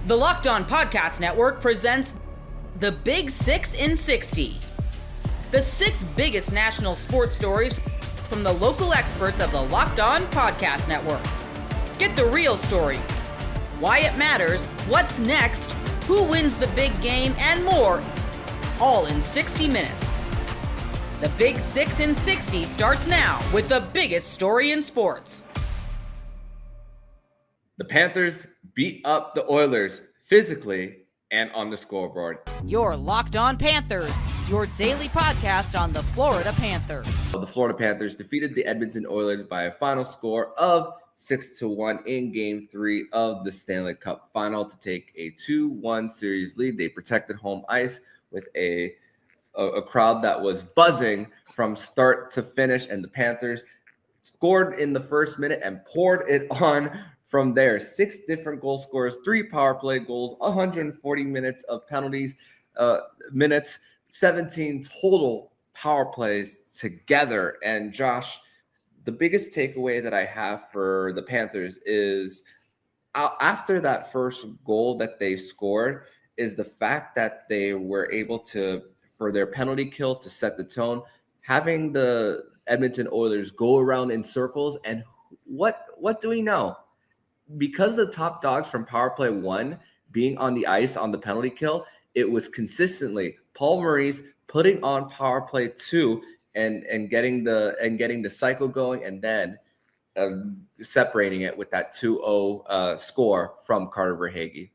The Locked On Podcast Network presents the Big 6 in 60. The 6 biggest national sports stories from the local experts of the Locked On Podcast Network. Get the real story, why it matters, what's next, who wins the big game, and more, all in 60 minutes. The Big 6 in 60 starts now with the biggest story in sports. The Panthers beat up the Oilers physically and on the scoreboard. Your Locked On Panthers, your daily podcast on the Florida Panthers. The Florida Panthers defeated the Edmonton Oilers by a final score of 6-1 in Game 3 of the Stanley Cup Final to take a 2-1 series lead. They protected home ice with a crowd that was buzzing from start to finish, and the Panthers scored in the first minute and poured it on from there. 6 different goal scorers, 3 power play goals, 140 minutes of penalties, 17 total power plays together. And Josh, the biggest takeaway that I have for the Panthers is after that first goal that they scored is the fact that they were able to, for their penalty kill to set the tone, having the Edmonton Oilers go around in circles. And what do we know? Because the top dogs from power play 1 being on the ice on the penalty kill, it was consistently Paul Maurice putting on power play 2 and getting the cycle going, and then separating it with that 2-0 score from Carter Verhaeghe.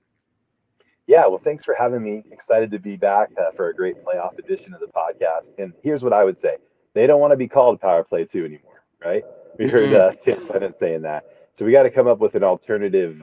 Yeah, well, thanks for having me. Excited to be back for a great playoff edition of the podcast. And here's what I would say: they don't want to be called power play 2 anymore, right? We heard Stan Bennett saying that. So we got to come up with an alternative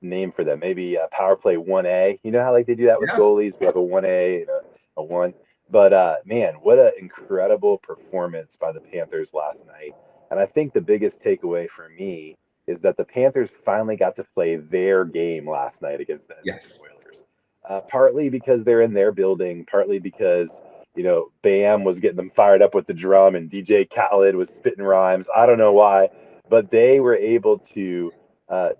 name for them. Maybe power play 1A. You know how like they do that with goalies? We have a 1A and a 1. But man, what an incredible performance by the Panthers last night. And I think the biggest takeaway for me is that the Panthers finally got to play their game last night against the Edmonton Oilers. Partly because they're in their building, partly because, you know, Bam was getting them fired up with the drum and DJ Khaled was spitting rhymes. I don't know why. But they were able to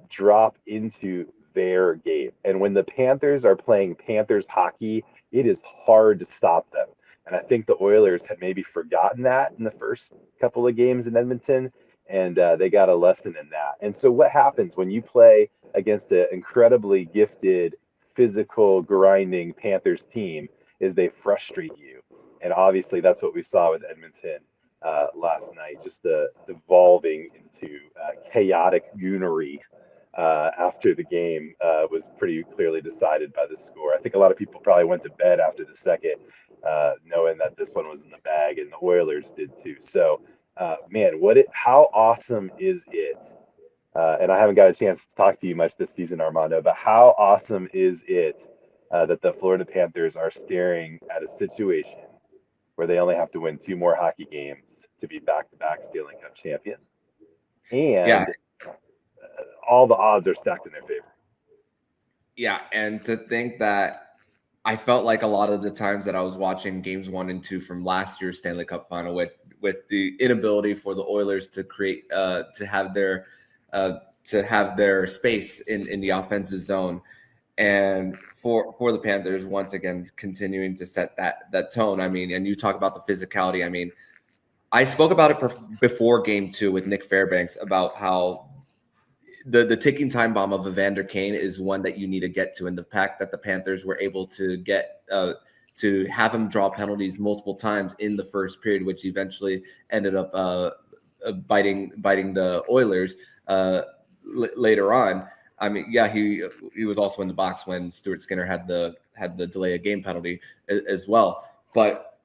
drop into their game. And when the Panthers are playing Panthers hockey, it is hard to stop them. And I think the Oilers had maybe forgotten that in the first couple of games in Edmonton, and they got a lesson in that. And so what happens when you play against an incredibly gifted, physical, grinding Panthers team is they frustrate you. And obviously that's what we saw with Edmonton last night, just devolving into chaotic goonery after the game was pretty clearly decided by the score. I think a lot of people probably went to bed after the second, knowing that this one was in the bag, and the Oilers did too. So, man, how awesome is it? And I haven't got a chance to talk to you much this season, Armando, but how awesome is it that the Florida Panthers are staring at a situation where they only have to win 2 more hockey games to be back-to-back Stanley Cup champions. And all the odds are stacked in their favor. Yeah, and to think that I felt like a lot of the times that I was watching games 1 and 2 from last year's Stanley Cup Final with the inability for the Oilers to create to have their space in the offensive zone, and for the Panthers once again continuing to set that tone. I mean, and you talk about the physicality. I mean, I spoke about it before Game 2 with Nick Fairbanks about how the ticking time bomb of Evander Kane is one that you need to get to, and the fact that the Panthers were able to get to have him draw penalties multiple times in the first period, which eventually ended up biting the Oilers later on. I mean, yeah, he was also in the box when Stuart Skinner had the delay of game penalty as well. But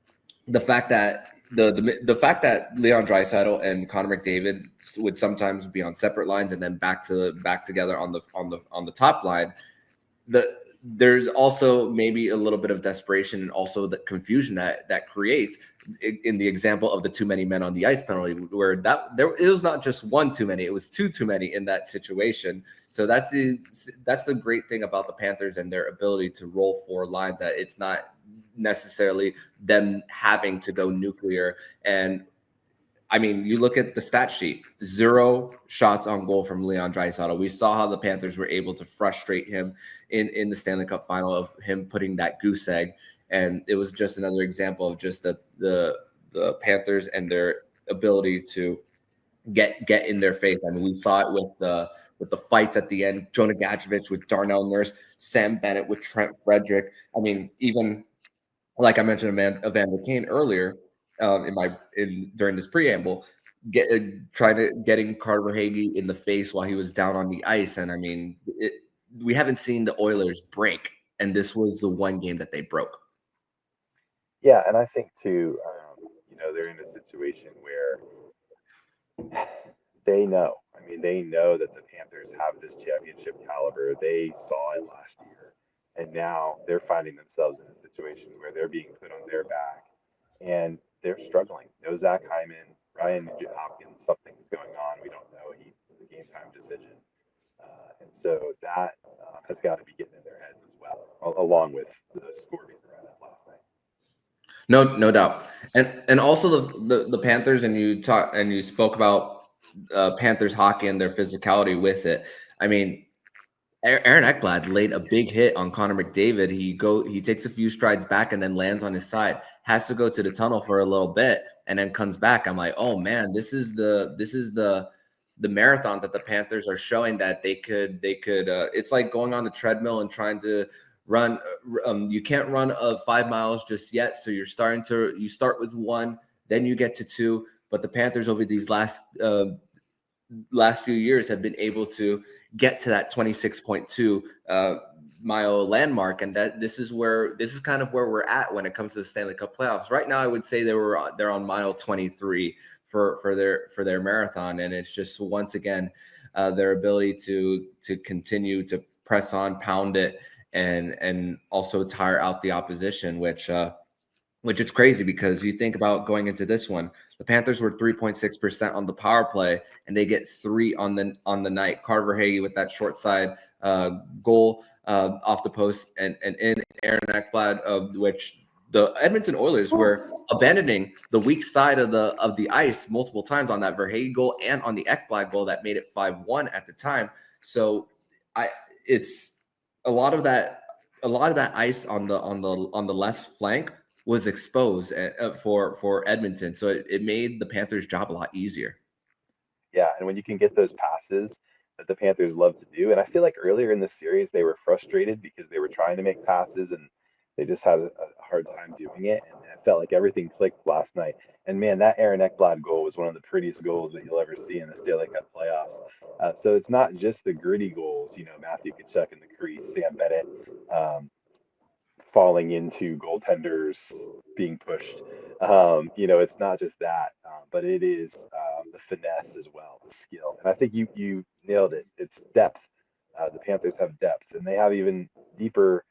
the fact that the fact that Leon Draisaitl and Connor McDavid would sometimes be on separate lines and then back together on the top line, there's also maybe a little bit of desperation and also the confusion that creates in the example of the too many men on the ice penalty, where it was not just one too many, it was two too many in that situation. So that's the great thing about the Panthers and their ability to roll 4 lines, that it's not necessarily them having to go nuclear. And I mean, you look at the stat sheet, 0 shots on goal from Leon Draisaitl. We saw how the Panthers were able to frustrate him in the Stanley Cup final of him putting that goose egg. And it was just another example of just the Panthers and their ability to get in their face. I mean, we saw it with the fights at the end, Jonah Gadjevich with Darnell Nurse, Sam Bennett with Trent Frederick. I mean, even like I mentioned Evander Kane earlier, during this preamble, getting Carter Verhaeghe in the face while he was down on the ice. And I mean, we haven't seen the Oilers break, and this was the one game that they broke. Yeah, and I think too, they're in a situation where they know. I mean, they know that the Panthers have this championship caliber. They saw it last year, and now they're finding themselves in a situation where they're being put on their back, and they're struggling. No Zach Hyman, Ryan Nugent-Hopkins, something's going on. We don't know. He was a game-time decision, and so that has got to be getting in their heads as well, along with the score being last night. No doubt, and also the Panthers, and you spoke about Panthers hockey and their physicality with it. I mean, Aaron Ekblad laid a big hit on Connor McDavid. He takes a few strides back and then lands on his side. Has to go to the tunnel for a little bit and then comes back. I'm like, oh man, this is the marathon that the Panthers are showing that they could. It's like going on the treadmill and trying to run. You can't run 5 miles just yet. So you start with 1, then you get to 2. But the Panthers over these last few years have been able to get to that 26.2 mile landmark, and that this is kind of where we're at when it comes to the Stanley Cup playoffs. Right now, I would say they're on mile 23 for their marathon, and it's just once again their ability to continue to press on, pound it, and also tire out the opposition, which is crazy because you think about going into this one, the Panthers were 3.6% on the power play, and they get 3 on the night. Carter Verhaeghe with that short side goal off the post, and in Aaron Ekblad, which the Edmonton Oilers were abandoning the weak side of the ice multiple times on that Verhaeghe goal and on the Ekblad goal that made it 5-1 at the time. So it's a lot of that ice on the left flank was exposed for Edmonton. So it made the Panthers' job a lot easier. Yeah, and when you can get those passes that the Panthers love to do, and I feel like earlier in the series they were frustrated because they were trying to make passes and they just had a hard time doing it, and it felt like everything clicked last night. And man, that Aaron Ekblad goal was one of the prettiest goals that you'll ever see in the Stanley Cup playoffs. So it's not just the gritty goals, Matthew Tkachuk in the crease, Sam Bennett falling into goaltenders being pushed. It's not just that, but it is the finesse as well, the skill. And I think you nailed it. It's depth. The Panthers have depth, and they have even deeper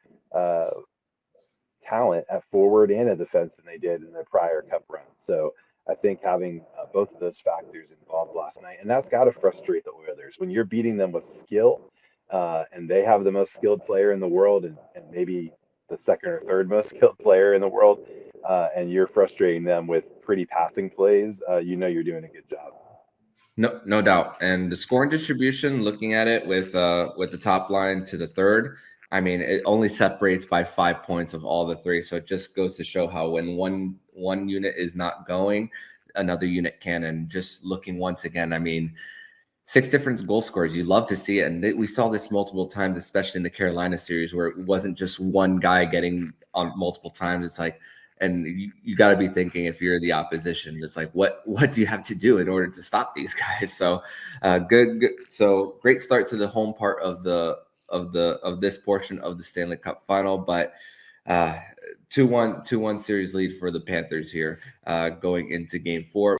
talent at forward and at defense than they did in their prior cup run. So I think having both of those factors involved last night, and that's got to frustrate the Oilers when you're beating them with skill, and they have the most skilled player in the world, and maybe the second or third most skilled player in the world, and you're frustrating them with pretty passing plays. You're doing a good job. No doubt. And the scoring distribution, looking at it with the top line to the third, I mean, it only separates by 5 points of all the 3. So it just goes to show how when one unit is not going, another unit can. And just looking once again, I mean, 6 different goal scorers. You love to see it. And we saw this multiple times, especially in the Carolina series, where it wasn't just one guy getting on multiple times. It's like, and you got to be thinking, if you're the opposition, it's like, what do you have to do in order to stop these guys? So good. So great start to the home part of this portion of the Stanley Cup final, but 2-1 series lead for the Panthers here going into game 4.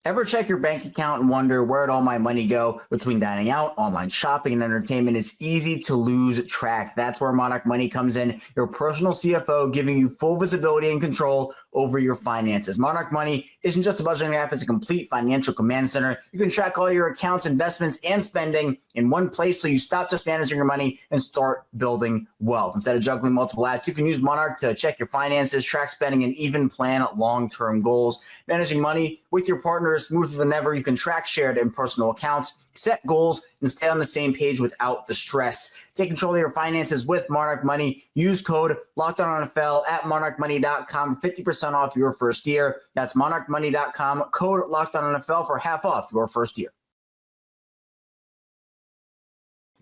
Ever check your bank account and wonder where'd all my money go? Between dining out, online shopping, and entertainment, it's easy to lose track. That's where Monarch Money comes in, your personal CFO giving you full visibility and control over your finances. Monarch Money isn't just a budgeting app, it's a complete financial command center. You can track all your accounts, investments, and spending in one place so you stop just managing your money and start building wealth. Instead of juggling multiple apps, you can use Monarch to check your finances, track spending, and even plan long-term goals. Managing money with your partner is smoother than ever. You can track shared and personal accounts, set goals, and stay on the same page without the stress. Take control of your finances with Monarch Money. Use code LOCKEDONNFL at monarchmoney.com for 50% off your first year. That's monarchmoney.com, code LOCKEDONNFL for half off your first year.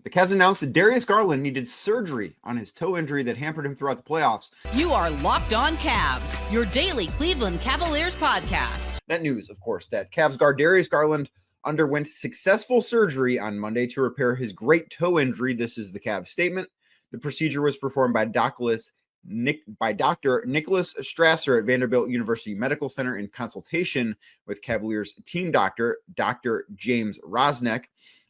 The Cavs announced that Darius Garland needed surgery on his toe injury that hampered him throughout the playoffs. You are Locked On Cavs, your daily Cleveland Cavaliers podcast. That news, of course, that Cavs guard Darius Garland underwent successful surgery on Monday to repair his great toe injury. This is the Cavs statement. The procedure was performed by Dr. Nicholas Strasser at Vanderbilt University Medical Center in consultation with Cavaliers team doctor, Dr. James Rosnek,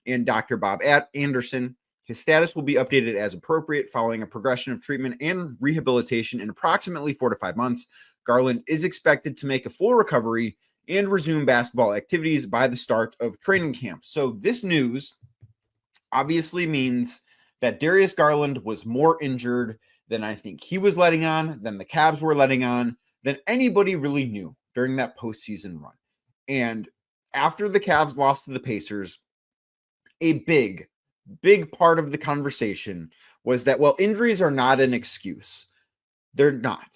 and Dr. Bob Anderson. His status will be updated as appropriate following a progression of treatment and rehabilitation in approximately 4 to 5 months. Garland is expected to make a full recovery and resume basketball activities by the start of training camp. So this news obviously means that Darius Garland was more injured than I think he was letting on, than the Cavs were letting on, than anybody really knew during that postseason run. And after the Cavs lost to the Pacers, a big part of the conversation was that, well, injuries are not an excuse. They're not.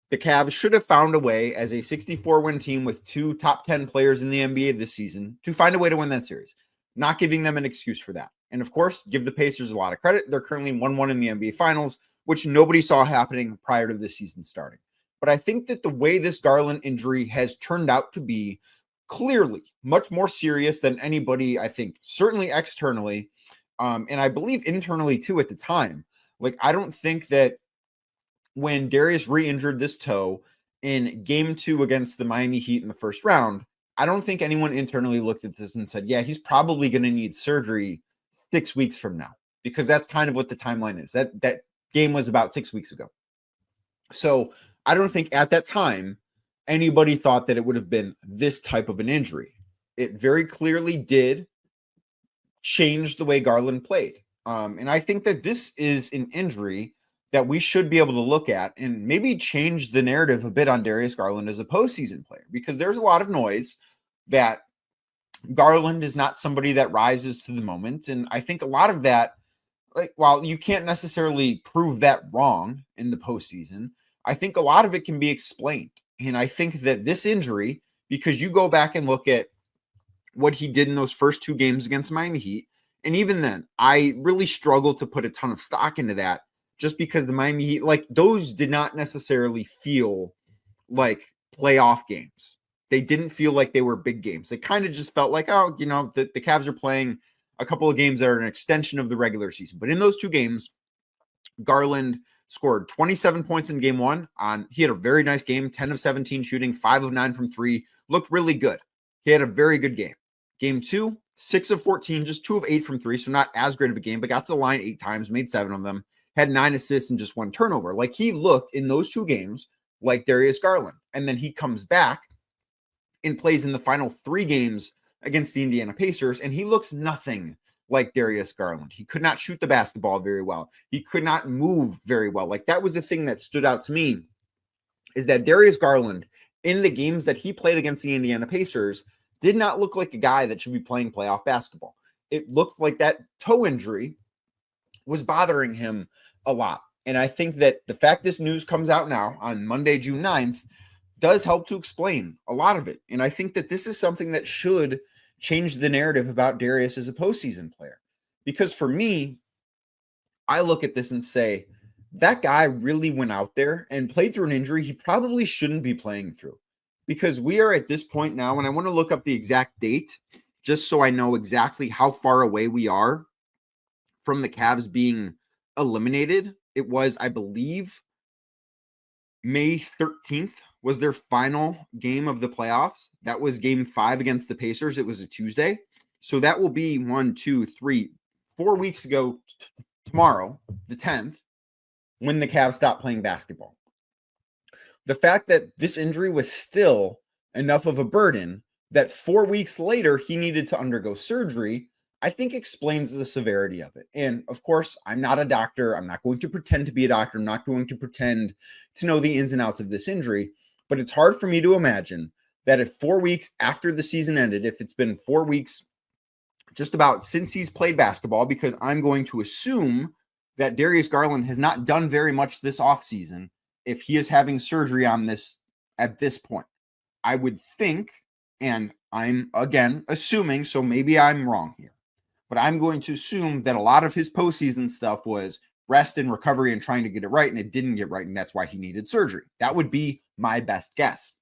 The Cavs should have found a way as a 64-win team with 2 top 10 players in the NBA this season to find a way to win that series, not giving them an excuse for that. And of course, give the Pacers a lot of credit. They're currently 1-1 in the NBA Finals, which nobody saw happening prior to the season starting. But I think that the way this Garland injury has turned out to be clearly much more serious than anybody, I think, certainly externally, and I believe internally too at the time. Like, I don't think that when Darius re-injured this toe in game 2 against the Miami Heat in the first round, I don't think anyone internally looked at this and said, yeah, he's probably going to need surgery 6 weeks from now, because that's kind of what the timeline is. That game was about 6 weeks ago. So I don't think at that time anybody thought that it would have been this type of an injury. It very clearly did change the way Garland played. And I think that this is an injury that we should be able to look at and maybe change the narrative a bit on Darius Garland as a postseason player, because there's a lot of noise that Garland is not somebody that rises to the moment. And I think a lot of that, like, while you can't necessarily prove that wrong in the postseason, I think a lot of it can be explained. And I think that this injury, because you go back and look at what he did in those first 2 games against Miami Heat, and even then, I really struggle to put a ton of stock into that, just because the Miami Heat, like, those did not necessarily feel like playoff games. They didn't feel like they were big games. They kind of just felt like, oh, you know, the Cavs are playing a couple of games that are an extension of the regular season. But in those 2 games, Garland scored 27 points in game 1. He had a very nice game, 10 of 17 shooting, 5 of 9 from 3, looked really good. He had a very good game. Game 2, 6 of 14, just 2 of 8 from 3, so not as great of a game, but got to the line 8 times, made 7 of them, had 9 assists and just 1 turnover. Like, he looked in those 2 games like Darius Garland. And then he comes back and plays in the final 3 games against the Indiana Pacers, and he looks nothing like Darius Garland. He could not shoot the basketball very well. He could not move very well. Like, that was the thing that stood out to me, is that Darius Garland, in the games that he played against the Indiana Pacers, did not look like a guy that should be playing playoff basketball. It looked like that toe injury was bothering him a lot. And I think that the fact this news comes out now on Monday, June 9th, does help to explain a lot of it. And I think that this is something that should change the narrative about Darius as a postseason player. Because for me, I look at this and say, that guy really went out there and played through an injury he probably shouldn't be playing through. Because we are at this point now, and I want to look up the exact date, just so I know exactly how far away we are from the Cavs being eliminated. It was, I believe, May 13th was their final game of the playoffs. That was game 5 against the Pacers. It was a Tuesday. So that will be 4 weeks ago tomorrow, the 10th, when the Cavs stopped playing basketball. The fact that this injury was still enough of a burden that 4 weeks later he needed to undergo surgery, I think explains the severity of it. And of course, I'm not a doctor. I'm not going to pretend to be a doctor. I'm not going to pretend to know the ins and outs of this injury. But it's hard for me to imagine that if 4 weeks after the season ended, if it's been 4 weeks just about since he's played basketball, because I'm going to assume that Darius Garland has not done very much this offseason if he is having surgery on this at this point. I would think, and I'm again assuming, so maybe I'm wrong here, but I'm going to assume that a lot of his postseason stuff was rest and recovery and trying to get it right, and it didn't get right, and that's why he needed surgery. That would be my best guess.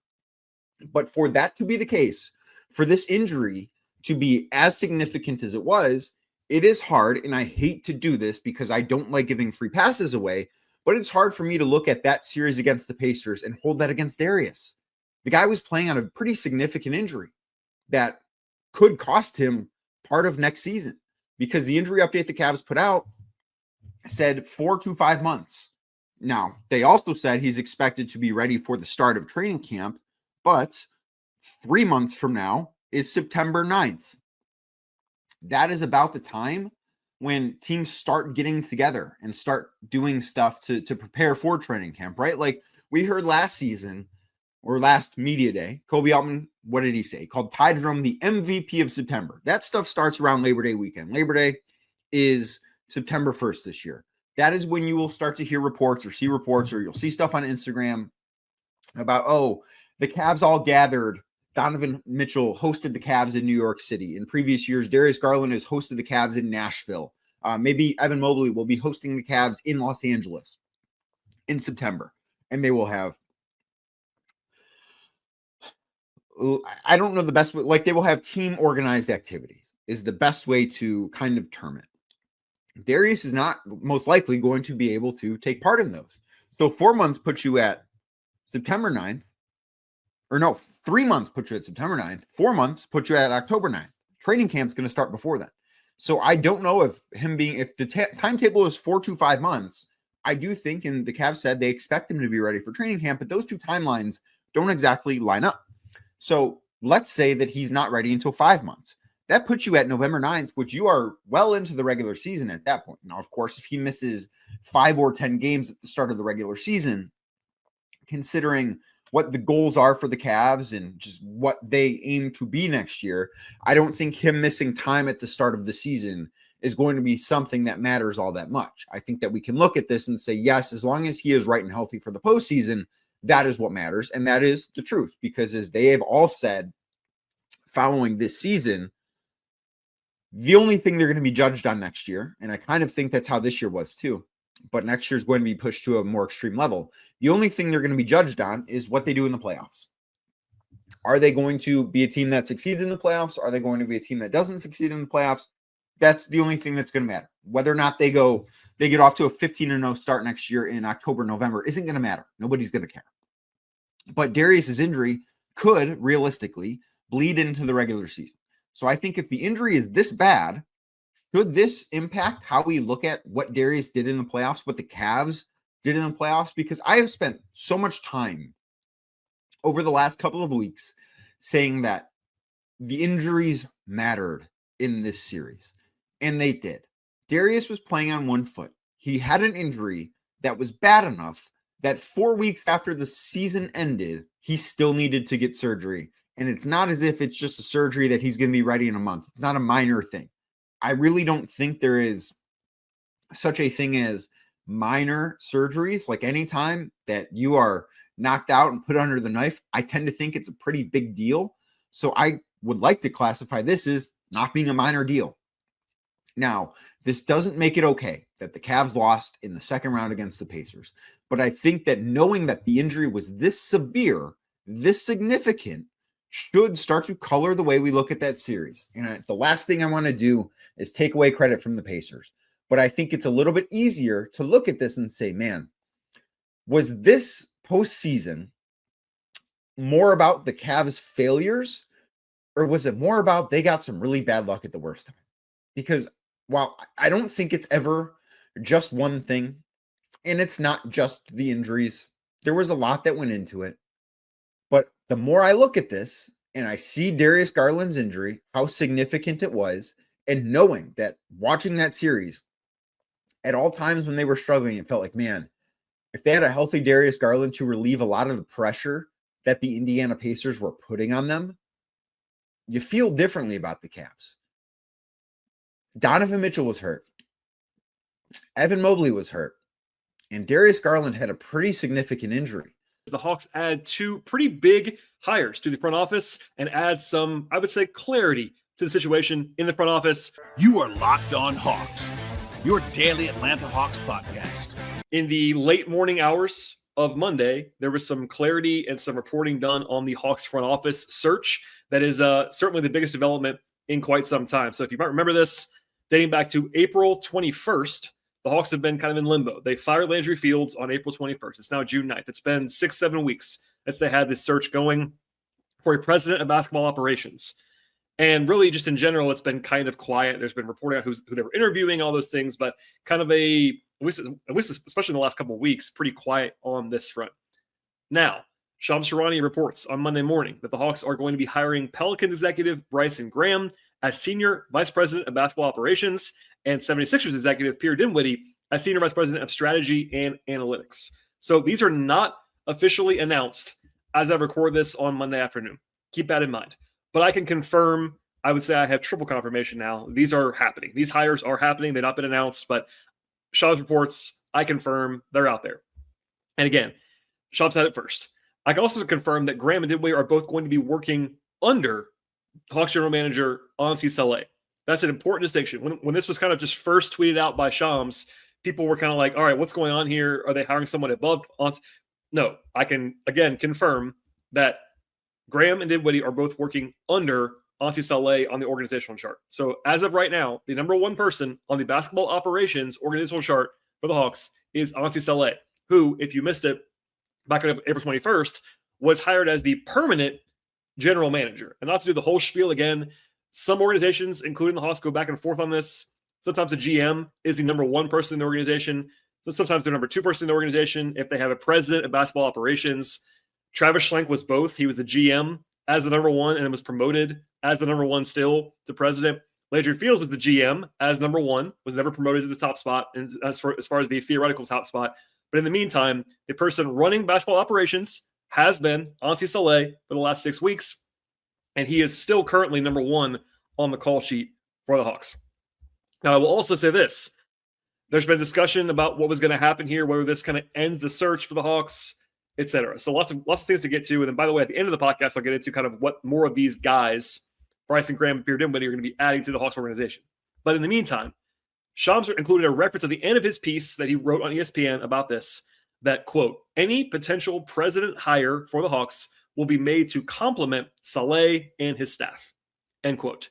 But for that to be the case, for this injury to be as significant as it was, it is hard, and I hate to do this because I don't like giving free passes away, but it's hard for me to look at that series against the Pacers and hold that against Darius. The guy was playing on a pretty significant injury that could cost him part of next season, because the injury update the Cavs put out said 4 to 5 months. Now, they also said he's expected to be ready for the start of training camp, but 3 months from now is September 9th. That is about the time when teams start getting together and start doing stuff to prepare for training camp, right? Like we heard last season or last media day, Kobe Altman, what did he say? He called Ty Jerome the MVP of September. That stuff starts around Labor Day weekend. Labor Day is September 1st this year. That is when you will start to hear reports or see reports, or you'll see stuff on Instagram about, oh, the Cavs all gathered. Donovan Mitchell hosted the Cavs in New York City. In previous years, Darius Garland has hosted the Cavs in Nashville. Maybe Evan Mobley will be hosting the Cavs in Los Angeles in September. And they will have, I don't know the best way, like they will have team organized activities is the best way to kind of term it. Darius is not most likely going to be able to take part in those. So 4 months puts you at September 9th, or no, 3 months put you at September 9th. 4 months put you at October 9th. Training camp's going to start before then. So I don't know if the timetable is 4 to 5 months. I do think, and the Cavs said they expect him to be ready for training camp, but those two timelines don't exactly line up. So let's say that he's not ready until 5 months. That puts you at November 9th, which you are well into the regular season at that point. Now, of course, if he misses 5 or 10 games at the start of the regular season, considering what the goals are for the Cavs and just what they aim to be next year, I don't think him missing time at the start of the season is going to be something that matters all that much. I think that we can look at this and say, yes, as long as he is right and healthy for the postseason, that is what matters. And that is the truth, because as they have all said following this season, the only thing they're going to be judged on next year, and I kind of think that's how this year was too, but next year is going to be pushed to a more extreme level. The only thing they're going to be judged on is what they do in the playoffs. Are they going to be a team that succeeds in the playoffs? Are they going to be a team that doesn't succeed in the playoffs? That's the only thing that's going to matter. Whether or not they get off to a 15-0 start next year in October, November isn't going to matter. Nobody's going to care. But Darius's injury could realistically bleed into the regular season. So I think if the injury is this bad, should this impact how we look at what Darius did in the playoffs, what the Cavs did in the playoffs? Because I have spent so much time over the last couple of weeks saying that the injuries mattered in this series, and they did. Darius was playing on one foot. He had an injury that was bad enough that 4 weeks after the season ended, he still needed to get surgery. And it's not as if it's just a surgery that he's going to be ready in a month. It's not a minor thing. I really don't think there is such a thing as minor surgeries. Like anytime that you are knocked out and put under the knife, I tend to think it's a pretty big deal. So I would like to classify this as not being a minor deal. Now, this doesn't make it okay that the Cavs lost in the second round against the Pacers. But I think that knowing that the injury was this severe, this significant, should start to color the way we look at that series. And the last thing I want to do is take away credit from the Pacers. But I think it's a little bit easier to look at this and say, man, was this postseason more about the Cavs' failures, or was it more about they got some really bad luck at the worst time? Because while I don't think it's ever just one thing, and it's not just the injuries, there was a lot that went into it. But the more I look at this and I see Darius Garland's injury, how significant it was, and knowing that watching that series at all times when they were struggling, it felt like, man, if they had a healthy Darius Garland to relieve a lot of the pressure that the Indiana Pacers were putting on them, you feel differently about the Cavs. Donovan Mitchell was hurt. Evan Mobley was hurt. And Darius Garland had a pretty significant injury. The Hawks add 2 pretty big hires to the front office and add some, I would say, clarity to the situation in the front office. You are Locked On Hawks, your daily Atlanta Hawks podcast. In the late morning hours of Monday, there was some clarity and some reporting done on the Hawks front office search. That is certainly the biggest development in quite some time. So if you might remember this, dating back to April 21st, the Hawks have been kind of in limbo. They fired Landry Fields on April 21st. It's now June 9th. It's been 6-7 weeks as they had this search going for a president of basketball operations. And really, just in general, it's been kind of quiet. There's been reporting on who they were interviewing, all those things, but kind of at least especially in the last couple of weeks, pretty quiet on this front. Now, Shams Charania reports on Monday morning that the Hawks are going to be hiring Pelicans executive Bryson Graham as Senior Vice President of Basketball Operations and 76ers executive Pierre Dinwiddie as Senior Vice President of Strategy and Analytics. So these are not officially announced as I record this on Monday afternoon. Keep that in mind. But I can confirm, I would say I have triple confirmation now. These are happening. These hires are happening. They've not been announced, but Shams reports, I confirm they're out there. And again, Shams said it first. I can also confirm that Graham and Dinwiddie are both going to be working under Hawks general manager Ansi Saleh. That's an important distinction. When this was kind of just first tweeted out by Shams, people were kind of like, all right, what's going on here? Are they hiring someone above Ansi? No, I can, again, confirm that Graham and Dinwiddie are both working under Ansi Saleh on the organizational chart. So as of right now, the number one person on the basketball operations organizational chart for the Hawks is Ansi Saleh, who, if you missed it, back on April 21st, was hired as the permanent general manager. And not to do the whole spiel again, some organizations, including the Hawks, go back and forth on this. Sometimes the GM is the number one person in the organization. So sometimes they're number two person in the organization. If they have a president of basketball operations, Travis Schlenk was both. He was the GM as the number one and then was promoted as the number one still to president. Landry Fields was the GM as number one, was never promoted to the top spot and as far as the theoretical top spot. But in the meantime, the person running basketball operations has been Ansi Saleh for the last 6 weeks, and he is still currently number one on the call sheet for the Hawks. Now, I will also say this. There's been discussion about what was going to happen here, whether this kind of ends the search for the Hawks, etc. So lots of things to get to. And then, by the way, at the end of the podcast, I'll get into kind of what more of these guys, Bryson Graham and Pierre Dinwiddie, are going to be adding to the Hawks organization. But in the meantime, Shams included a reference at the end of his piece that he wrote on ESPN about this, that, quote, any potential president hire for the Hawks will be made to complement Saleh and his staff, end quote.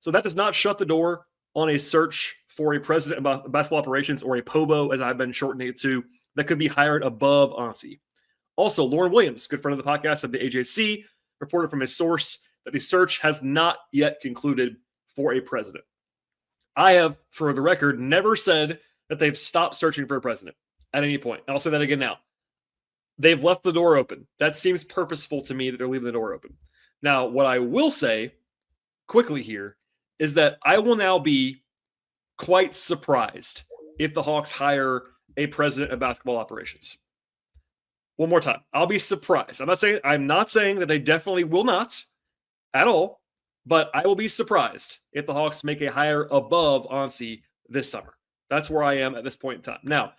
So that does not shut the door on a search for a president of basketball operations, or a POBO, as I've been shortening it to, that could be hired above Ansi. Also, Lauren Williams, good friend of the podcast of the AJC, reported from his source that the search has not yet concluded for a president. I have, for the record, never said that they've stopped searching for a president at any point. And I'll say that again now. They've left the door open. That seems purposeful to me that they're leaving the door open. Now, what I will say quickly here is that I will now be quite surprised if the Hawks hire a president of basketball operations. One more time. I'll be surprised. I'm not saying that they definitely will not at all, but I will be surprised if the Hawks make a hire above Ansi this summer. That's where I am at this point in time. Now,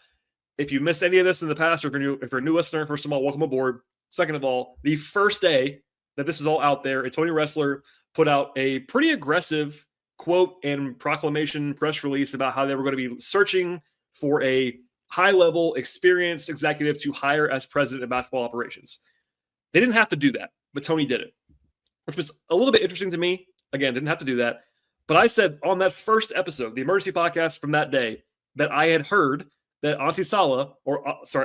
if you missed any of this in the past, or if you're a new listener, first of all, welcome aboard. Second of all, the first day that this was all out there, Tony Ressler put out a pretty aggressive quote and proclamation press release about how they were going to be searching for a high-level, experienced executive to hire as president of basketball operations. They didn't have to do that, but Tony did it, which was a little bit interesting to me. Again, didn't have to do that. But I said on that first episode, the emergency podcast from that day, that I had heard that Auntie Salah,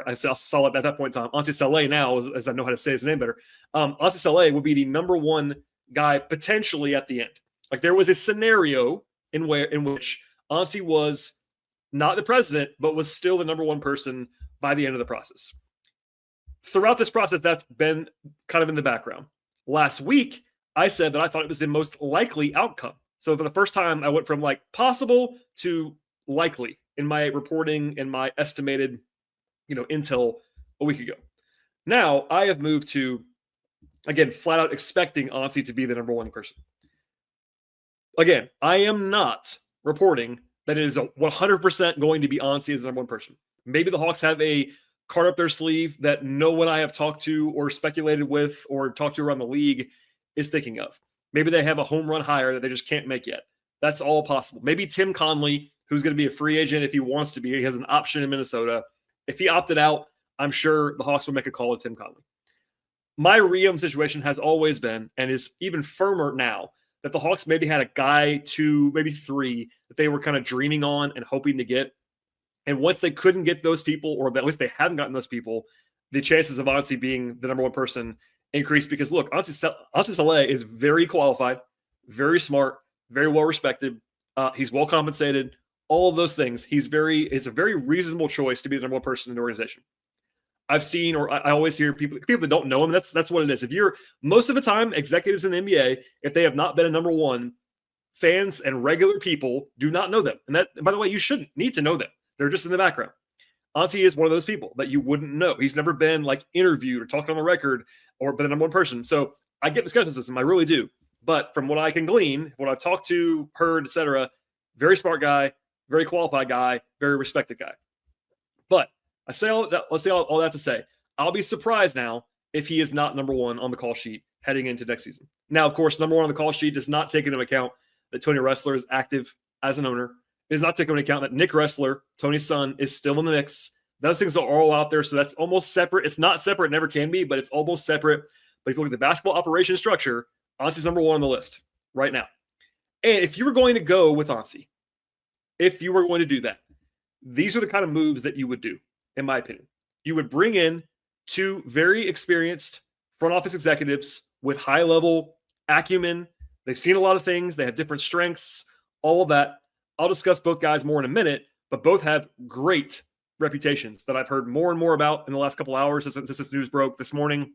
I said Salah at that point in time, Auntie Saleh now, as I know how to say his name better, Auntie Saleh would be the number one guy potentially at the end. Like there was a scenario in which Auntie was not the president, but was still the number one person by the end of the process. Throughout this process, that's been kind of in the background. Last week, I said that I thought it was the most likely outcome. So for the first time, I went from like possible to likely in my reporting and my estimated, intel a week ago. Now I have moved to, again, flat out expecting Auntie to be the number one person. Again, I am not reporting that it is 100% going to be Auntie as the number one person. Maybe the Hawks have a card up their sleeve that no one I have talked to or speculated with or talked to around the league is thinking of. Maybe they have a home run hire that they just can't make yet. That's all possible. Maybe Tim Conley, who's going to be a free agent if he wants to be, he has an option in Minnesota. If he opted out, I'm sure the Hawks will make a call to Tim Conley. My read situation has always been, and is even firmer now, that the Hawks maybe had a guy, 2, maybe 3, that they were kind of dreaming on and hoping to get. And once they couldn't get those people, or at least they hadn't gotten those people, the chances of Auntie being the number one person increased because, look, Auntie Saleh is very qualified, very smart, very well respected. He's well compensated, all of those things. It's a very reasonable choice to be the number one person in the organization. I've seen, or I always hear people that don't know him. That's what it is. If you're most of the time, executives in the NBA, if they have not been a number one, fans and regular people do not know them. And that, by the way, you shouldn't need to know them. They're just in the background. Auntie is one of those people that you wouldn't know. He's never been like interviewed or talked on the record or been the number one person. So I get the skepticism. I really do. But from what I can glean, what I've talked to, heard, etc., very smart guy, very qualified guy, very respected guy. But I say all that. Let's say all that to say, I'll be surprised now if he is not number one on the call sheet heading into next season. Now, of course, number one on the call sheet does not take into account that Tony Ressler is active as an owner. It does not take into account that Nick Ressler, Tony's son, is still in the mix. Those things are all out there, so that's almost separate. It's not separate, never can be, but it's almost separate. But if you look at the basketball operation structure, Auntie's number one on the list right now. And if you were going to go with Auntie, if you were going to do that, these are the kind of moves that you would do, in my opinion. You would bring in 2 very experienced front office executives with high-level acumen. They've seen a lot of things. They have different strengths, all of that. I'll discuss both guys more in a minute, but both have great reputations that I've heard more and more about in the last couple hours since this news broke this morning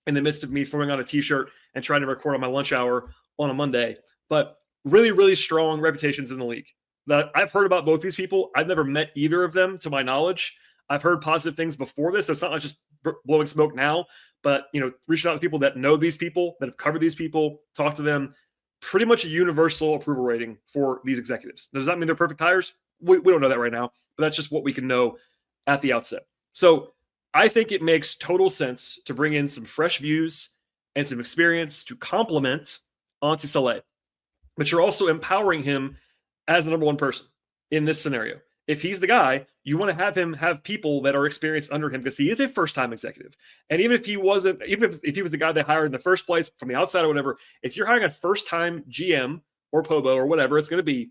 in the midst of me throwing on a t-shirt and trying to record on my lunch hour on a Monday. But really, really strong reputations in the league that I've heard about both these people. I've never met either of them to my knowledge. I've heard positive things before this. So it's not like just blowing smoke now, but, reaching out to people that know these people, that have covered these people, talk to them. Pretty much a universal approval rating for these executives. Does that mean they're perfect hires? We don't know that right now, but that's just what we can know at the outset. So I think it makes total sense to bring in some fresh views and some experience to complement Auntie Saleh. But you're also empowering him as the number one person in this scenario. If he's the guy, you want to have him have people that are experienced under him because he is a first-time executive. And even if he wasn't, even if he was the guy they hired in the first place from the outside or whatever, if you're hiring a first-time GM or POBO or whatever it's going to be,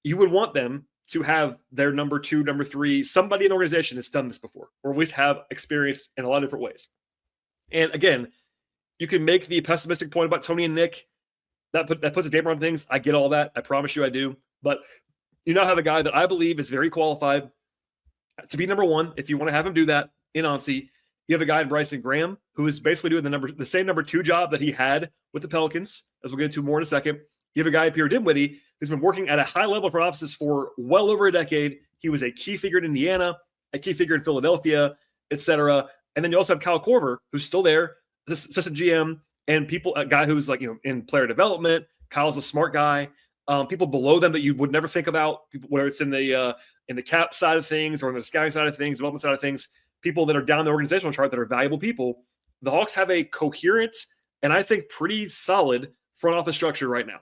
you would want them to have their number 2, number 3, somebody in the organization that's done this before, or at least have experience in a lot of different ways. And again, you can make the pessimistic point about Tony and Nick. That puts a damper on things. I get all that. I promise you I do. But you now have a guy that I believe is very qualified to be number one. If you want to have him do that in Auntie, you have a guy in Bryson Graham who is basically doing the same number 2 job that he had with the Pelicans, as we'll get into more in a second. You have a guy, Pierre Dinwiddie, who's been working at a high level for offices for well over a decade. He was a key figure in Indiana, a key figure in Philadelphia, etc. And then you also have Kyle Korver, who's still there, assistant GM, and a guy who's like, in player development. Kyle's a smart guy. People below them that you would never think about, whether it's in the cap side of things or in the scouting side of things, development side of things, people that are down the organizational chart that are valuable people. The Hawks have a coherent and I think pretty solid front office structure right now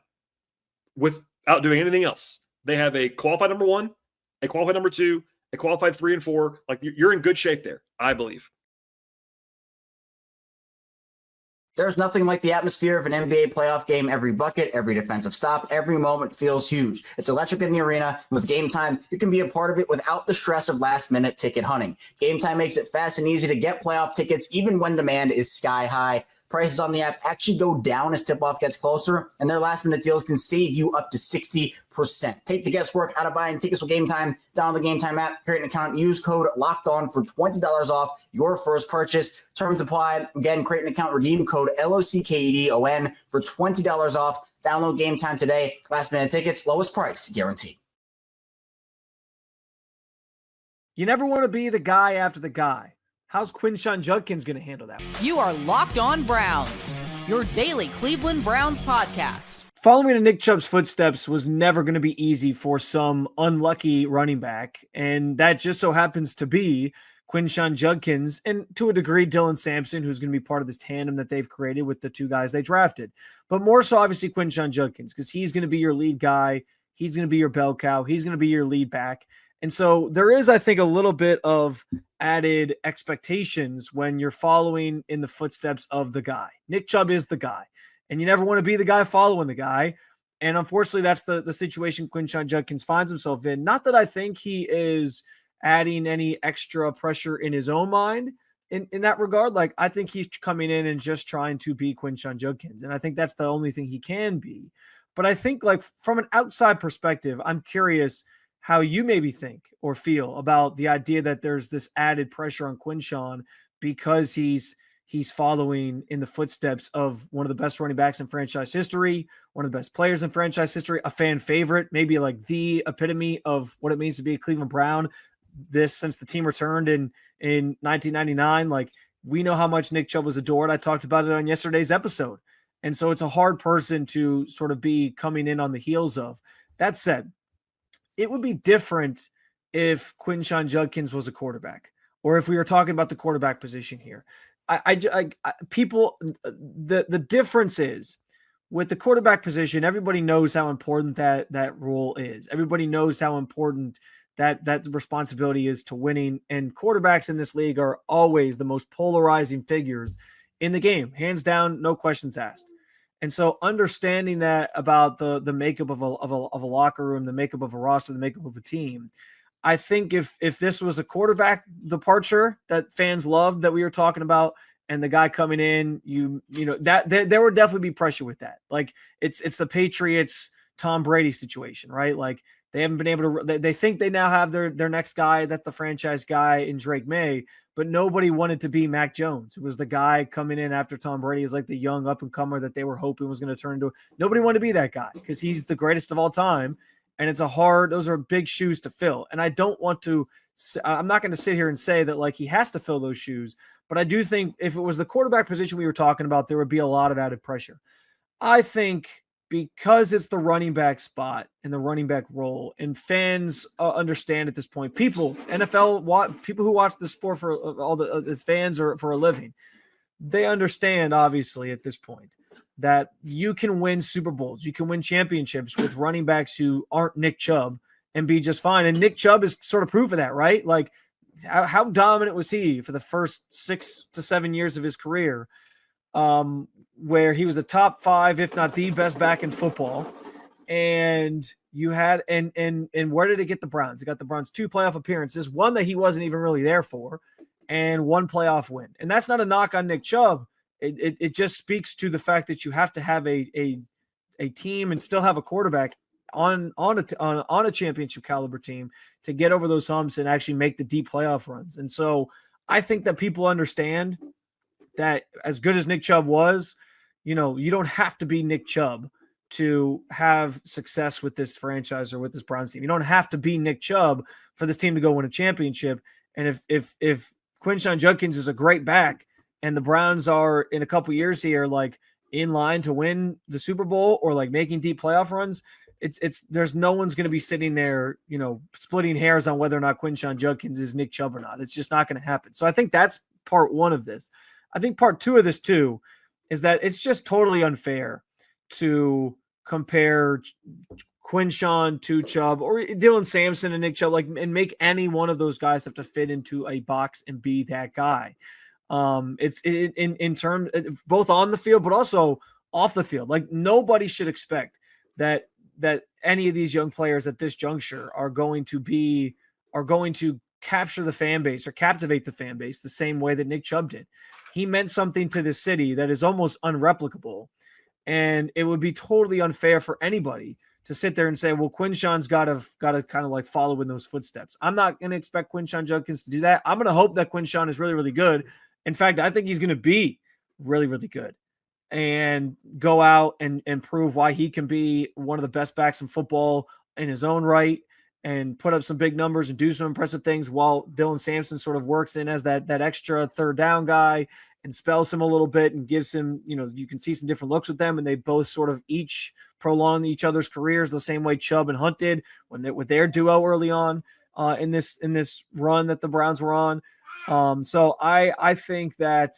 without doing anything else. They have a qualified number 1, a qualified number 2, a qualified 3 and 4. Like, you're in good shape there, I believe. There's nothing like the atmosphere of an NBA playoff game. Every bucket, every defensive stop, every moment feels huge. It's electric in the arena. With Gametime, you can be a part of it without the stress of last-minute ticket hunting. Gametime makes it fast and easy to get playoff tickets, even when demand is sky high. Prices on the app actually go down as tip-off gets closer, and their last-minute deals can save you up to 60%. Take the guesswork out of buying tickets with Gametime. Download the Gametime app, create an account, use code LOCKEDON for $20 off your first purchase. Terms apply. Again, create an account, redeem code LOCKEDON for $20 off. Download Gametime today. Last-minute tickets, lowest price guaranteed. You never want to be the guy after the guy. How's Quinshon Judkins going to handle that? You are Locked On Browns, your daily Cleveland Browns podcast. Following in Nick Chubb's footsteps was never going to be easy for some unlucky running back, and that just so happens to be Quinshon Judkins and, to a degree, Dylan Sampson, who's going to be part of this tandem that they've created with the two guys they drafted. But more so, obviously, Quinshon Judkins, because he's going to be your lead guy. He's going to be your bell cow. He's going to be your lead back. And so there is, I think, a little bit of added expectations when you're following in the footsteps of the guy. Nick Chubb is the guy, and you never want to be the guy following the guy. And unfortunately, that's the situation Quinshon Judkins finds himself in. Not that I think he is adding any extra pressure in his own mind in that regard. Like, I think he's coming in and just trying to be Quinshon Judkins, and I think that's the only thing he can be. But I think, like, from an outside perspective, I'm curious how you maybe think or feel about the idea that there's this added pressure on Quinshon because he's following in the footsteps of one of the best running backs in franchise history, one of the best players in franchise history, a fan favorite, maybe like the epitome of what it means to be a Cleveland Brown since the team returned in 1999. Like, we know how much Nick Chubb was adored. I talked about it on yesterday's episode. And so it's a hard person to sort of be coming in on the heels of. That said, it would be different if Quinshon Judkins was a quarterback, or if we were talking about the quarterback position here. The difference is with the quarterback position, everybody knows how important that role is. Everybody knows how important that responsibility is to winning. And quarterbacks in this league are always the most polarizing figures in the game, hands down, no questions asked. And so understanding that about the makeup of a locker room, the makeup of a roster, the makeup of a team, I think if this was a quarterback departure that fans loved that we were talking about, and the guy coming in, you know that there would definitely be pressure with that. Like, it's the Patriots Tom Brady situation, right? Like, they haven't been able to. They think they now have their next guy, that's the franchise guy in Drake May. But nobody wanted to be Mac Jones. It was the guy coming in after Tom Brady is like the young up-and-comer that they were hoping was going to turn into. Nobody wanted to be that guy because he's the greatest of all time, and those are big shoes to fill. And I'm not going to sit here and say that, like, he has to fill those shoes, but I do think if it was the quarterback position we were talking about, there would be a lot of added pressure. I think because it's the running back spot and the running back role, and fans understand at this point, people who watch the sport for as fans or for a living, they understand obviously at this point that you can win Super Bowls, you can win championships with running backs who aren't Nick Chubb and be just fine. And Nick Chubb is sort of proof of that, right? Like, how dominant was he for the first 6 to 7 years of his career? Where he was the top 5, if not the best back in football. And you had, and where did it get the Browns? It got the Browns 2 playoff appearances, one that he wasn't even really there for, and 1 playoff win. And that's not a knock on Nick Chubb. It just speaks to the fact that you have to have a team and still have a quarterback on a championship caliber team to get over those humps and actually make the deep playoff runs. And so I think that people understand that as good as Nick Chubb was, you don't have to be Nick Chubb to have success with this franchise or with this Browns team. You don't have to be Nick Chubb for this team to go win a championship. And if Quinshon Judkins is a great back and the Browns are in a couple years here, like in line to win the Super Bowl or like making deep playoff runs, there's no one's going to be sitting there, splitting hairs on whether or not Quinshon Judkins is Nick Chubb or not. It's just not going to happen. So I think that's part one of this. I think part two of this too is that it's just totally unfair to compare Quinshon to Chubb or Dylan Sampson and Nick Chubb, and make any one of those guys have to fit into a box and be that guy. It's in terms both on the field, but also off the field. Like nobody should expect that any of these young players at this juncture are going to capture the fan base or captivate the fan base the same way that Nick Chubb did. He meant something to this city that is almost unreplicable. And it would be totally unfair for anybody to sit there and say, well, Quinshon's got to kind of like follow in those footsteps. I'm not going to expect Quinshon Judkins to do that. I'm going to hope that Quinshon is really, really good. In fact, I think he's going to be really, really good and go out and prove why he can be one of the best backs in football in his own right and put up some big numbers and do some impressive things while Dylan Sampson sort of works in as that extra third down guy and spells him a little bit and gives him, you can see some different looks with them, and they both sort of each prolong each other's careers the same way Chubb and Hunt did with their duo early on in this run that the Browns were on. So I think that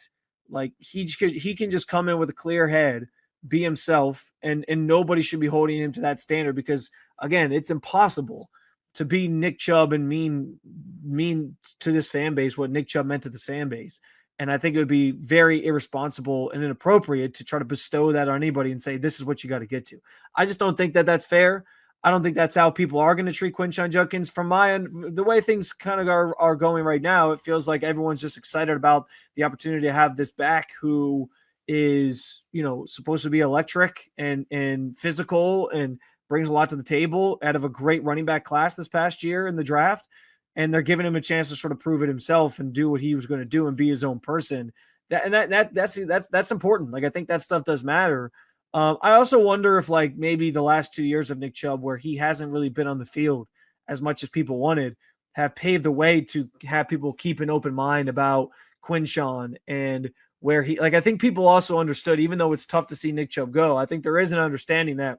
like he can just come in with a clear head, be himself, and nobody should be holding him to that standard because again, it's impossible to be Nick Chubb and mean to this fan base what Nick Chubb meant to this fan base. And I think it would be very irresponsible and inappropriate to try to bestow that on anybody and say, this is what you got to get to. I just don't think that that's fair. I don't think that's how people are going to treat Quinshon Judkins. From my end, the way things kind of are going right now, it feels like everyone's just excited about the opportunity to have this back who is, supposed to be electric and physical and brings a lot to the table out of a great running back class this past year in the draft. And they're giving him a chance to sort of prove it himself and do what he was going to do and be his own person. That's important. Like, I think that stuff does matter. I also wonder if like maybe the last 2 years of Nick Chubb, where he hasn't really been on the field as much as people wanted, have paved the way to have people keep an open mind about Quinshon and where he, like, I think people also understood, even though it's tough to see Nick Chubb go, I think there is an understanding that,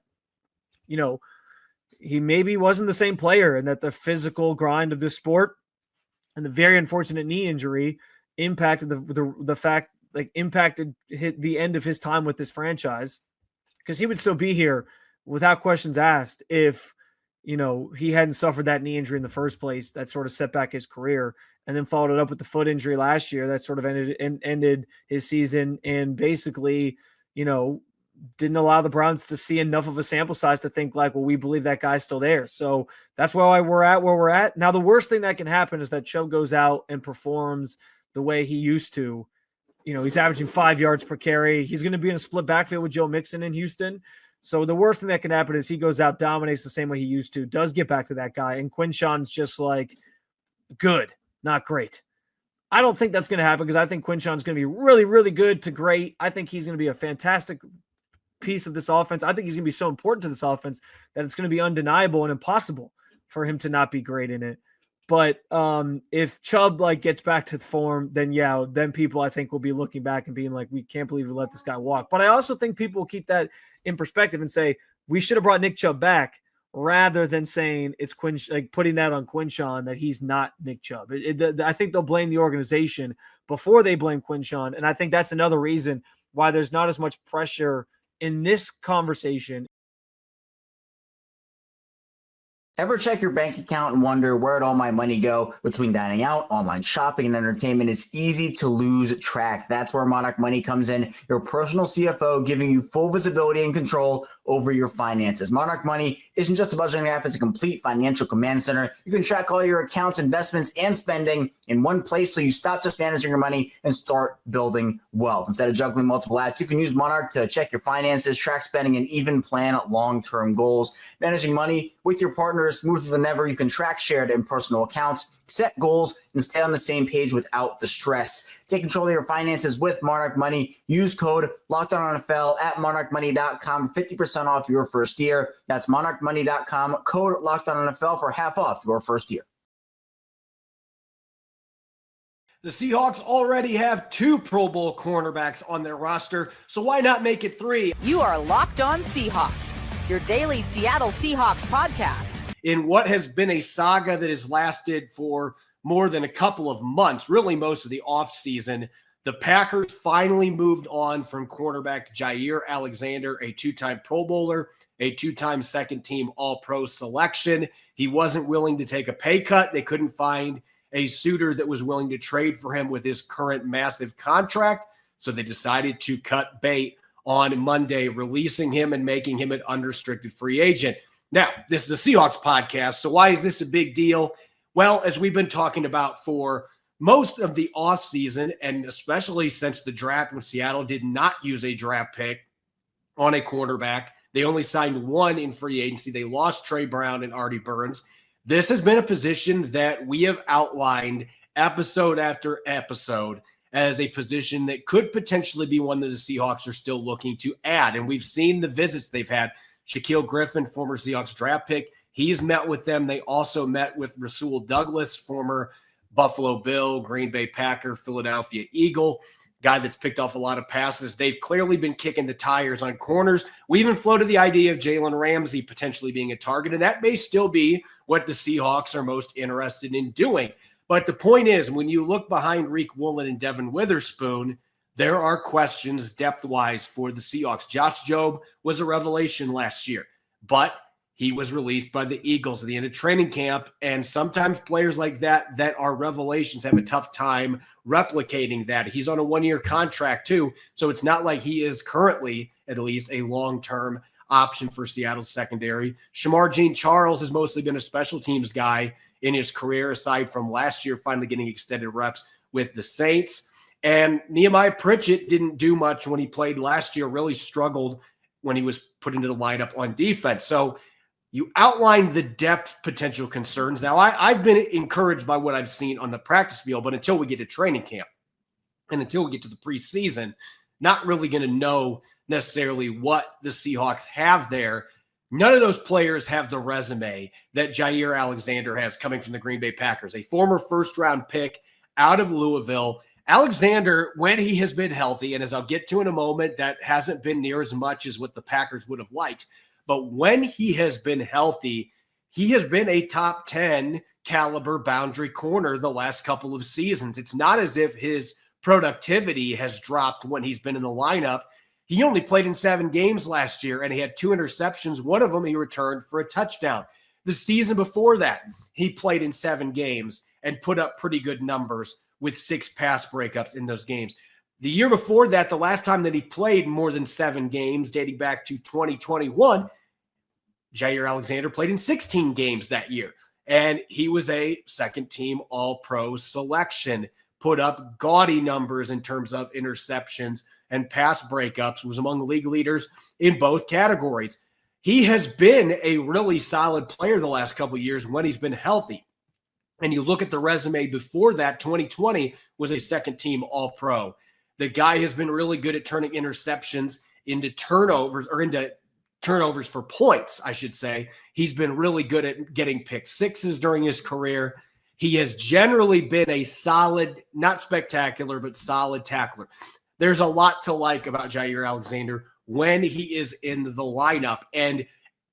he maybe wasn't the same player and that the physical grind of this sport and the very unfortunate knee injury impacted impacted the end of his time with this franchise, because he would still be here without questions asked if, he hadn't suffered that knee injury in the first place that sort of set back his career, and then followed it up with the foot injury last year that sort of ended his season and basically, didn't allow the Browns to see enough of a sample size to think like, well, we believe that guy's still there. So that's why we're at where we're at. Now, the worst thing that can happen is that Chubb goes out and performs the way he used to. He's averaging 5 yards per carry. He's going to be in a split backfield with Joe Mixon in Houston. So the worst thing that can happen is he goes out, dominates the same way he used to, does get back to that guy. And Quinshon's just like good, not great. I don't think that's going to happen because I think Quinshon's going to be really, really good to great. I think he's going to be a fantastic piece of this offense. I think he's going to be so important to this offense that it's going to be undeniable and impossible for him to not be great in it. But if Chubb gets back to the form, then people I think will be looking back and being like, we can't believe we let this guy walk. But I also think people will keep that in perspective and say we should have brought Nick Chubb back, rather than saying it's putting that on Quinshon that he's not Nick Chubb. I think they'll blame the organization before they blame Quinshon, and I think that's another reason why there's not as much pressure in this conversation. Ever check your bank account and wonder where'd all my money go? Between dining out, online shopping, and entertainment, it's easy to lose track. That's where Monarch Money comes in, your personal CFO giving you full visibility and control over your finances. Monarch Money isn't just a budgeting app, it's a complete financial command center. You can track all your accounts, investments, and spending in one place so you stop just managing your money and start building wealth. Instead of juggling multiple apps, you can use Monarch to check your finances, track spending, and even plan long-term goals. Managing money with your partner is smoother than ever. You can track shared and personal accounts, set goals, and stay on the same page without the stress. Take control of your finances with Monarch Money. Use code LOCKEDONNFL at monarchmoney.com for 50% off your first year. That's monarchmoney.com, code LOCKEDONNFL for half off your first year. The Seahawks already have 2 Pro Bowl cornerbacks on their roster, so why not make it 3? You are Locked On Seahawks, your daily Seattle Seahawks podcast. In what has been a saga that has lasted for more than a couple of months, really most of the offseason, the Packers finally moved on from cornerback Jair Alexander, a 2-time Pro Bowler, a 2-time second-team All-Pro selection. He wasn't willing to take a pay cut. They couldn't find a suitor that was willing to trade for him with his current massive contract. So they decided to cut bait on Monday, releasing him and making him an unrestricted free agent. Now, this is a Seahawks podcast, so why is this a big deal? Well, as we've been talking about for most of the offseason, and especially since the draft when Seattle did not use a draft pick on a quarterback, they only signed one in free agency. They lost Trey Brown and Artie Burns. This has been a position that we have outlined episode after episode as a position that could potentially be one that the Seahawks are still looking to add. And we've seen the visits they've had. Shaquille Griffin, former Seahawks draft pick, he's met with them. They also met with Rasul Douglas, former Buffalo Bill, Green Bay Packer, Philadelphia Eagle, guy that's picked off a lot of passes. They've clearly been kicking the tires on corners. We even floated the idea of Jalen Ramsey potentially being a target, and that may still be what the Seahawks are most interested in doing. But the point is, when you look behind Riq Woolen and Devin Witherspoon, there are questions depth-wise for the Seahawks. Josh Jobe was a revelation last year, but he was released by the Eagles at the end of training camp, and sometimes players like that are revelations have a tough time replicating that. He's on a one-year contract too, so it's not like he is currently, at least, a long-term option for Seattle's secondary. Shamar Jean-Charles has mostly been a special teams guy in his career, aside from last year finally getting extended reps with the Saints. And Nehemiah Pritchett didn't do much when he played last year, really struggled when he was put into the lineup on defense. So you outlined the depth potential concerns. Now, I've been encouraged by what I've seen on the practice field, but until we get to training camp and until we get to the preseason, not really going to know necessarily what the Seahawks have there. None of those players have the resume that Jair Alexander has coming from the Green Bay Packers, a former first-round pick out of Louisville. Alexander, when he has been healthy, and as I'll get to in a moment, that hasn't been near as much as what the Packers would have liked. But when he has been healthy, he has been a top 10 caliber boundary corner the last couple of seasons. It's not as if his productivity has dropped when he's been in the lineup. He only played in 7 games last year, and he had 2 interceptions. One of them he returned for a touchdown. The season before that, he played in 7 games and put up pretty good numbers with 6 pass breakups in those games. The year before that, the last time that he played more than 7 games, dating back to 2021, Jair Alexander played in 16 games that year. And he was a second-team All-Pro selection, put up gaudy numbers in terms of interceptions and pass breakups, was among league leaders in both categories. He has been a really solid player the last couple of years when he's been healthy. And you look at the resume before that, 2020 was a second-team All-Pro. The guy has been really good at turning interceptions into turnovers, or into turnovers for points, I should say. He's been really good at getting pick sixes during his career. He has generally been a solid, not spectacular, but solid tackler. There's a lot to like about Jair Alexander when he is in the lineup. And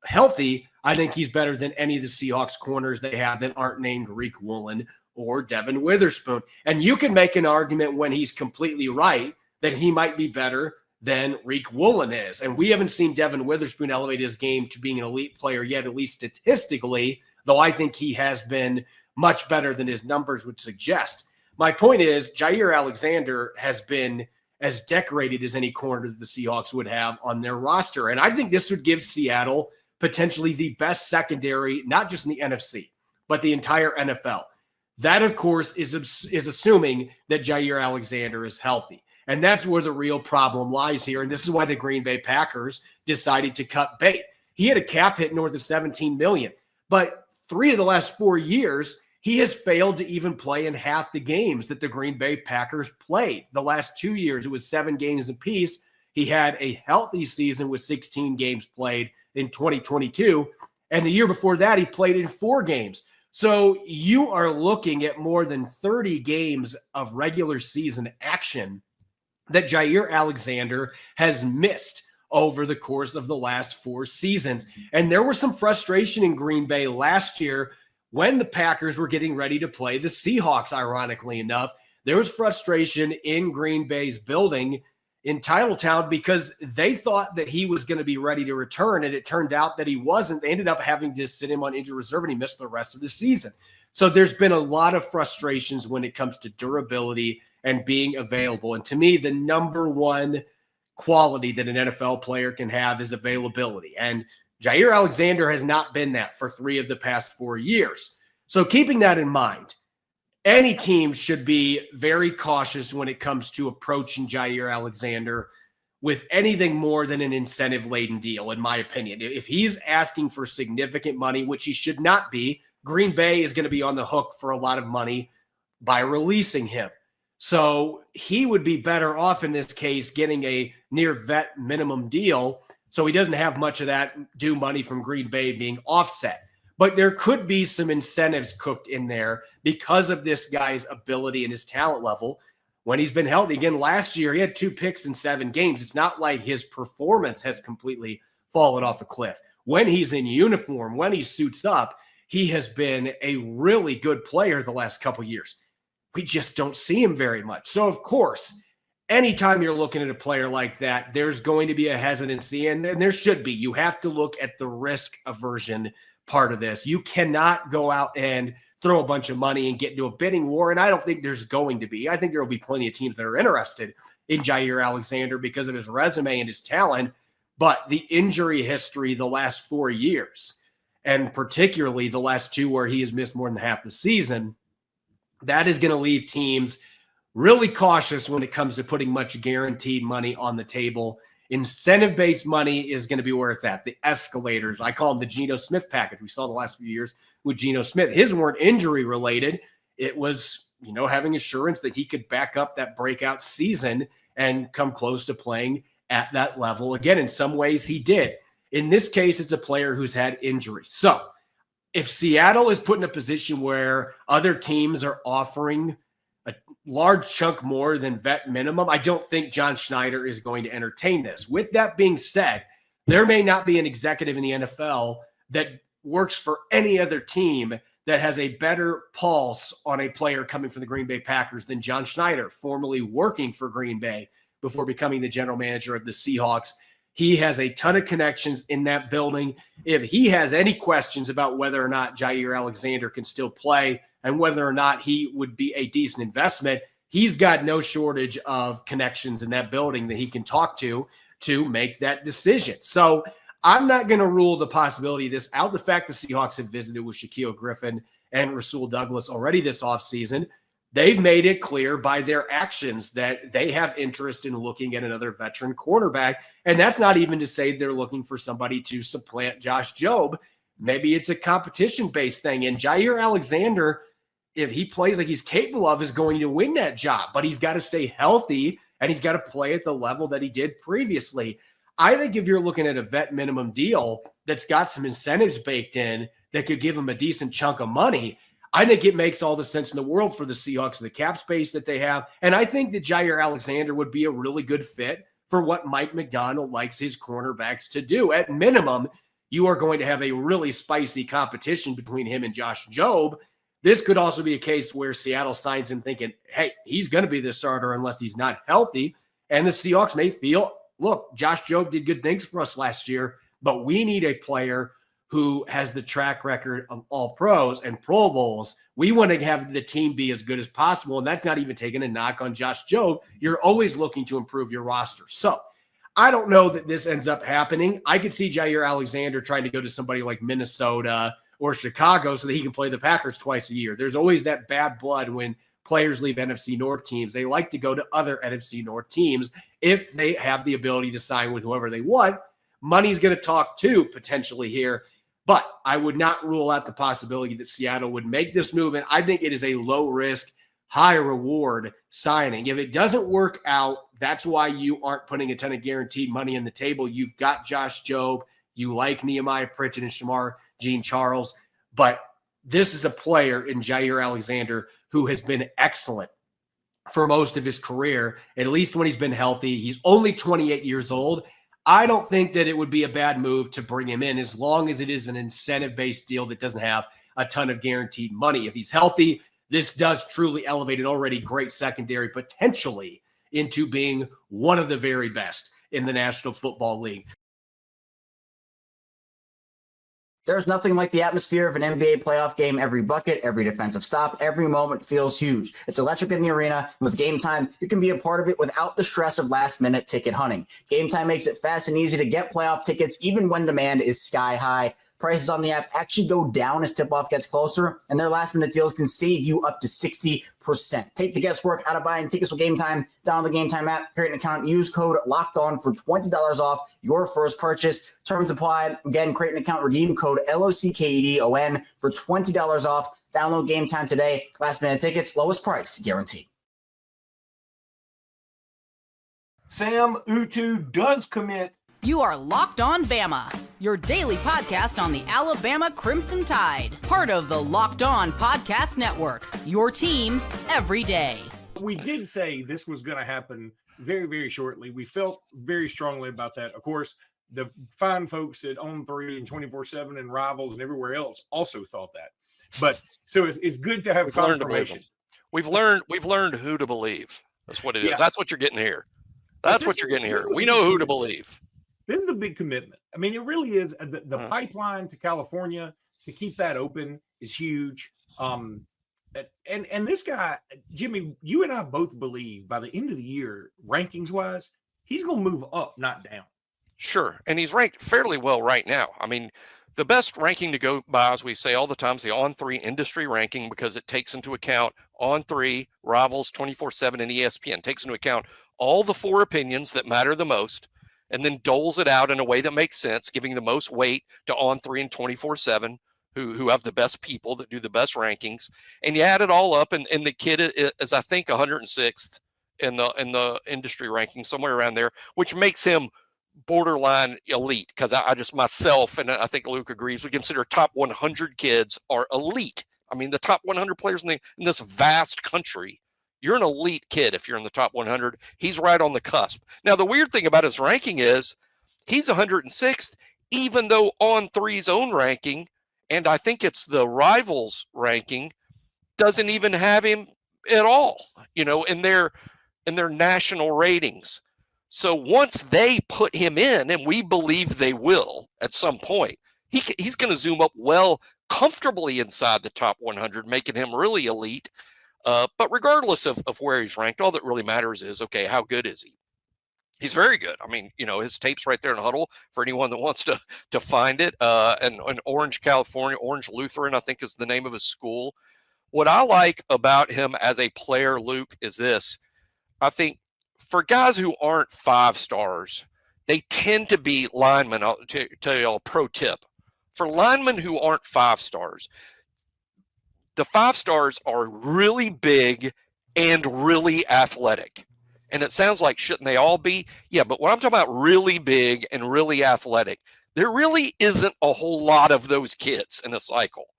healthy, I think he's better than any of the Seahawks corners they have that aren't named Riq Woolen or Devin Witherspoon. And you can make an argument when he's completely right that he might be better than Riq Woolen is. And we haven't seen Devin Witherspoon elevate his game to being an elite player yet, at least statistically, though I think he has been much better than his numbers would suggest. My point is, Jair Alexander has been as decorated as any corner that the Seahawks would have on their roster. And I think this would give Seattle potentially the best secondary, not just in the NFC, but the entire NFL. That, of course, is assuming that Jair Alexander is healthy. And that's where the real problem lies here. And this is why the Green Bay Packers decided to cut bait. He had a cap hit north of $17 million. But 3 of the last 4 years, he has failed to even play in half the games that the Green Bay Packers played. The last 2 years, it was 7 games apiece. He had a healthy season with 16 games played in 2022. And the year before that, he played in 4 games. So you are looking at more than 30 games of regular season action that Jair Alexander has missed over the course of the last 4 seasons. And there was some frustration in Green Bay last year when the Packers were getting ready to play the Seahawks, ironically enough. There was frustration in Green Bay's building in Titletown because they thought that he was going to be ready to return, and it turned out that he wasn't. They ended up having to sit him on injured reserve, and he missed the rest of the season. So there's been a lot of frustrations when it comes to durability and being available. And to me, the number one quality that an NFL player can have is availability. And Jair Alexander has not been that for 3 of the past 4 years. So keeping that in mind, any team should be very cautious when it comes to approaching Jair Alexander with anything more than an incentive-laden deal, in my opinion. If he's asking for significant money, which he should not be, Green Bay is going to be on the hook for a lot of money by releasing him. So he would be better off in this case getting a near vet minimum deal, so he doesn't have much of that due money from Green Bay being offset. But there could be some incentives cooked in there because of this guy's ability and his talent level when he's been healthy. Again, last year he had 2 picks in 7 games. It's not like his performance has completely fallen off a cliff. When he's in uniform, when he suits up, he has been a really good player the last couple years. We just don't see him very much. So, of course, anytime you're looking at a player like that, there's going to be a hesitancy, and there should be. You have to look at the risk aversion part of this. You cannot go out and throw a bunch of money and get into a bidding war, and I don't think there's going to be. I think there will be plenty of teams that are interested in Jair Alexander because of his resume and his talent, but the injury history the last 4 years, and particularly the last 2 where he has missed more than half the season, that is going to leave teams really cautious when it comes to putting much guaranteed money on the table. Incentive-based money is going to be where it's at. The escalators, I call them the Geno Smith package. We saw the last few years with Geno Smith. His weren't injury-related. It was, having assurance that he could back up that breakout season and come close to playing at that level. Again, in some ways he did. In this case, it's a player who's had injuries. So if Seattle is put in a position where other teams are offering a large chunk more than vet minimum, I don't think John Schneider is going to entertain this. With that being said, there may not be an executive in the NFL that works for any other team that has a better pulse on a player coming from the Green Bay Packers than John Schneider, formerly working for Green Bay before becoming the general manager of the Seahawks. He has a ton of connections in that building. If he has any questions about whether or not Jair Alexander can still play and whether or not he would be a decent investment, he's got no shortage of connections in that building that he can talk to make that decision. So I'm not going to rule the possibility of this out. The fact the Seahawks have visited with Shaquille Griffin and Rasul Douglas already this offseason, they've made it clear by their actions that they have interest in looking at another veteran cornerback. And that's not even to say they're looking for somebody to supplant Josh Jobe. Maybe it's a competition-based thing. And Jair Alexander, if he plays like he's capable of, is going to win that job. But he's got to stay healthy, and he's got to play at the level that he did previously. I think if you're looking at a vet minimum deal that's got some incentives baked in that could give him a decent chunk of money, I think it makes all the sense in the world for the Seahawks, the cap space that they have. And I think that Jair Alexander would be a really good fit for what Mike McDonald likes his cornerbacks to do. At minimum, you are going to have a really spicy competition between him and Josh Jobe. This could also be a case where Seattle signs him thinking, hey, he's going to be the starter unless he's not healthy. And the Seahawks may feel, look, Josh Jobe did good things for us last year, but we need a player who has the track record of all pros and Pro Bowls. We want to have the team be as good as possible, and that's not even taking a knock on Josh Jobe. You're always looking to improve your roster. So I don't know that this ends up happening. I could see Jair Alexander trying to go to somebody like Minnesota or Chicago so that he can play the Packers twice a year. There's always that bad blood when players leave NFC North teams. They like to go to other NFC North teams if they have the ability to sign with whoever they want. Money's going to talk too, potentially here. But I would not rule out the possibility that Seattle would make this move. And I think it is a low risk, high reward signing. If it doesn't work out, that's why you aren't putting a ton of guaranteed money on the table. You've got Josh Jobe. You like Nehemiah Pritchett and Shamar Jean-Charles. But this is a player in Jair Alexander who has been excellent for most of his career, at least when he's been healthy. He's only 28 years old. I don't think that it would be a bad move to bring him in as long as it is an incentive-based deal that doesn't have a ton of guaranteed money. If he's healthy, this does truly elevate an already great secondary potentially into being one of the very best in the National Football League. There's nothing like the atmosphere of an NBA playoff game. Every bucket, every defensive stop, every moment feels huge. It's electric in the arena. With Gametime, you can be a part of it without the stress of last-minute ticket hunting. Gametime makes it fast and easy to get playoff tickets even when demand is sky high. Prices on the app actually go down as tip-off gets closer, and their last-minute deals can save you up to 60%. Take the guesswork out of buying tickets with Gametime. Download the Gametime app, create an account, use code LOCKEDON for $20 off your first purchase. Terms apply. Again, create an account, redeem code LOCKEDON for $20 off. Download Gametime today. Last-minute tickets, lowest price guaranteed. Sam Utu does commit. You are Locked On Bama, your daily podcast on the Alabama Crimson Tide. Part of the Locked On Podcast Network, your team every day. We did say this was going to happen very, very shortly. We felt very strongly about that. Of course, the fine folks at On3 and 24/7 and Rivals and everywhere else also thought that. But so it's good to have confirmation. We've learned who to believe. That's what it is. That's what you're getting here. That's what you're getting here. We know who to believe. This is a big commitment. I mean, it really is. The pipeline to California to keep that open is huge. And this guy, Jimmy, you and I both believe by the end of the year, rankings wise, he's going to move up, not down. Sure. And he's ranked fairly well right now. I mean, the best ranking to go by, as we say all the time, is the On3 industry ranking, because it takes into account On3, Rivals, 24/7, and ESPN. Takes into account all the four opinions that matter the most, and then doles it out in a way that makes sense, giving the most weight to On3 and 24/7, who have the best people that do the best rankings. And you add it all up, and the kid is, I think, 106th in the industry ranking, somewhere around there, which makes him borderline elite, because I just, myself, and I think Luke agrees, we consider top 100 kids are elite. I mean, the top 100 players in this vast country, you're an elite kid if you're in the top 100. He's right on the cusp. Now, the weird thing about his ranking is he's 106th, even though On3's own ranking, and I think it's the Rivals ranking, doesn't even have him at all, in their national ratings. So once they put him in, and we believe they will at some point, he's going to zoom up comfortably inside the top 100, making him really elite. But regardless of where he's ranked, all that really matters is, okay, how good is he? He's very good. I mean, his tape's right there in Huddle for anyone that wants to find it. And Orange, California, Orange Lutheran, I think is the name of his school. What I like about him as a player, Luke, is this. I think for guys who aren't 5 stars, they tend to be linemen. I'll tell you a pro tip. For linemen who aren't 5 stars, the 5 stars are really big and really athletic. And it sounds like, shouldn't they all be? Yeah, but when I'm talking about really big and really athletic, there really isn't a whole lot of those kids in a cycle.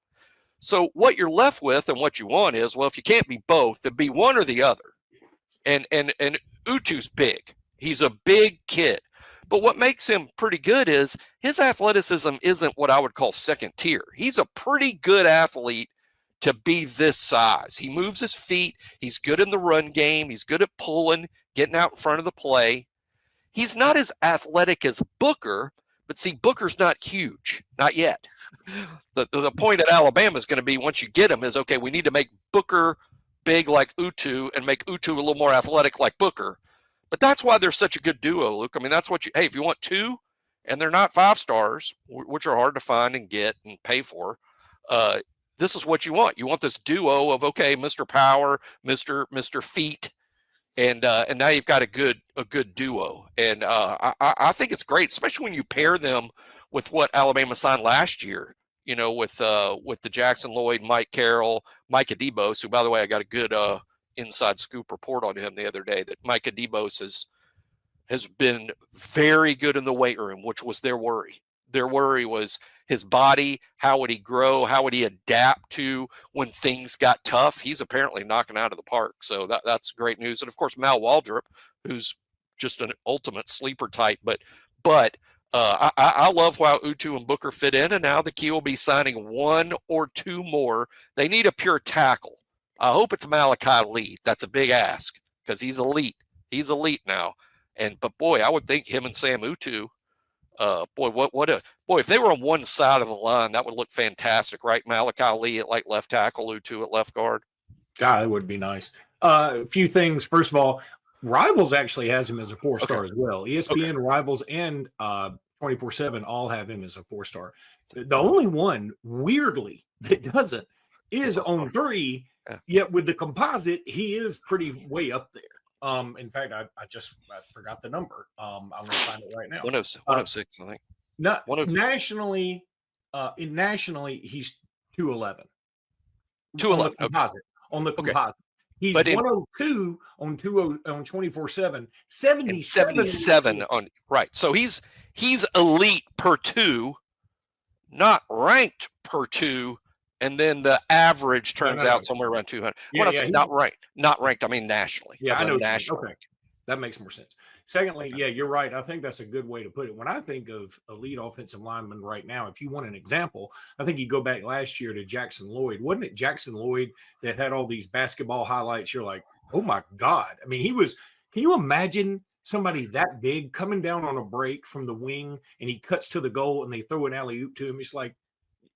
So what you're left with and what you want is, well, if you can't be both, then be one or the other. And Utu's big. He's a big kid. But what makes him pretty good is his athleticism isn't what I would call second tier. He's a pretty good athlete to be this size. He moves his feet. He's good in the run game. He's good at pulling, getting out in front of the play. He's not as athletic as Booker, but see, Booker's not huge, not yet. The point at Alabama is going to be, once you get him, is, okay, we need to make Booker big like Utu and make Utu a little more athletic like Booker. But that's why they're such a good duo, Luke. I mean, that's what if you want 2 and they're not 5 stars, which are hard to find and get and pay for, this is what you want. You want this duo of, okay, Mr. Power, Mr. Feet, and now you've got a good duo. And I think it's great, especially when you pair them with what Alabama signed last year. With the Jackson Lloyd, Mike Carroll, Micah DeBose, who, by the way, I got a good inside scoop report on him the other day, that Micah DeBose has been very good in the weight room, which was their worry. Their worry was his body. How would he grow? How would he adapt to when things got tough? He's apparently knocking out of the park. So that's great news. And of course, Mal Waldrop, who's just an ultimate sleeper type. But I love how Utu and Booker fit in. And now the key will be signing 1 or 2 more. They need a pure tackle. I hope it's Malachi Lee. That's a big ask, because he's elite. He's elite now. But boy, I would think him and Sam Utu, If they were on one side of the line, that would look fantastic, right? Malachi Lee at like left tackle, Utu at left guard. God, that would be nice. A few things. First of all, Rivals actually has him as a 4-star as well. ESPN, Rivals, and 24/7 all have him as a 4-star. The only one, weirdly, that doesn't is on 3. Yet with the composite, he is pretty way up there. In fact, I forgot the number. I'm going to find it right now. 106, I think. Not nationally. Nationally, he's 211. 211 composite. On the composite. He's 102 on 24/7, 77 on right. So he's elite per 2, not ranked per 2, and then the average turns out somewhere around 200. Not ranked. I mean nationally. Yeah, I know. National rank. That makes more sense. Secondly, yeah, you're right. I think that's a good way to put it. When I think of elite offensive linemen right now, if you want an example, I think you go back last year to Jackson Lloyd. Wasn't it Jackson Lloyd that had all these basketball highlights? You're like, oh my God. I mean, can you imagine somebody that big coming down on a break from the wing and he cuts to the goal and they throw an alley-oop to him? It's like,